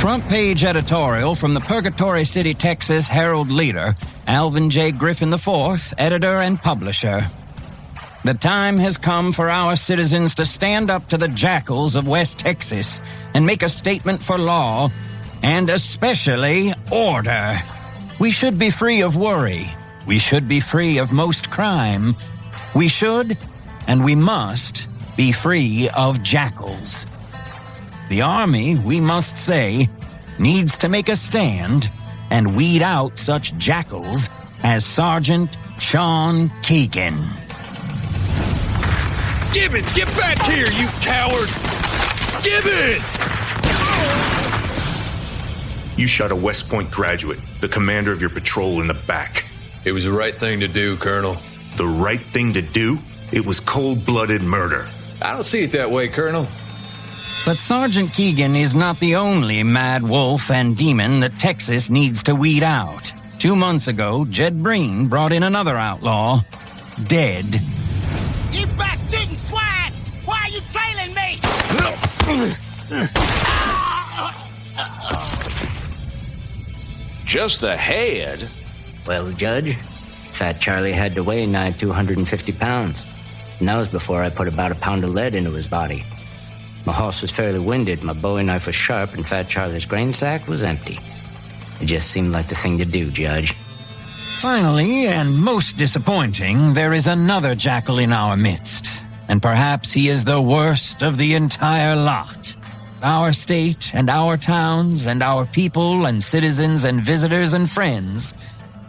Front page editorial from the Purgatory City, Texas Herald-Leader, Alvin J. Griffin IV, editor and publisher. The time has come for our citizens to stand up to the jackals of West Texas and make a statement for law, and especially order. We should be free of worry. We should be free of most crime. We should, and we must, be free of jackals. The Army, we must say, needs to make a stand and weed out such jackals as Sergeant Sean Keegan. Gibbons, get back here, you coward! Gibbons! You shot a West Point graduate, the commander of your patrol, in the back. It was the right thing to do, Colonel. The right thing to do? It was cold-blooded murder. I don't see it that way, Colonel. But Sergeant Keegan is not the only mad wolf and demon that Texas needs to weed out. 2 months ago, Jed Breen brought in another outlaw, dead. You back-tootin' swine! Why are you trailing me? Just the head? Well, Judge, Fat Charlie had to weigh nigh 250 pounds. And that was before I put about a pound of lead into his body. My horse was fairly winded, my bowie knife was sharp, and Fat Charlie's grain sack was empty. It just seemed like the thing to do, Judge. Finally, and most disappointing, there is another jackal in our midst. And perhaps he is the worst of the entire lot. Our state and our towns and our people and citizens and visitors and friends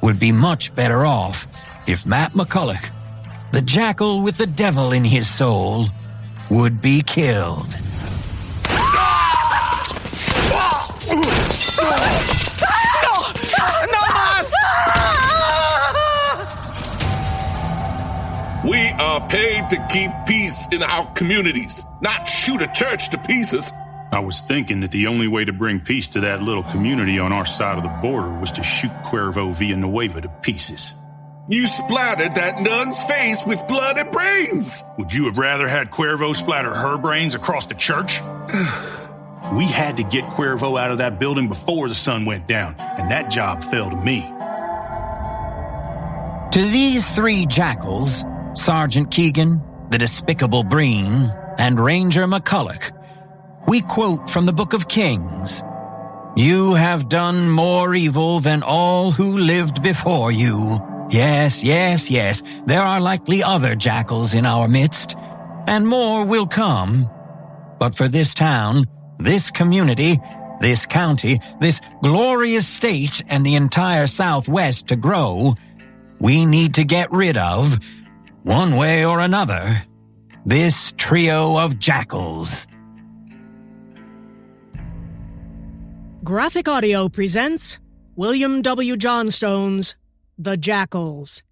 would be much better off if Matt McCulloch, the jackal with the devil in his soul, would be killed. We are paid to keep peace in our communities, not shoot a church to pieces. I was thinking that the only way to bring peace to that little community on our side of the border was to shoot Cuervo Villanueva to pieces. You splattered that nun's face with blood and brains. Would you have rather had Cuervo splatter her brains across the church? We had to get Cuervo out of that building before the sun went down, and that job fell to me. To these three jackals, Sergeant Keegan, the despicable Breen, and Ranger McCulloch, we quote from the Book of Kings, "You have done more evil than all who lived before you." Yes, yes, yes, there are likely other jackals in our midst, and more will come. But for this town, this community, this county, this glorious state, and the entire Southwest to grow, we need to get rid of, one way or another, this trio of jackals. GraphicAudio presents William W. Johnstone's The Jackals.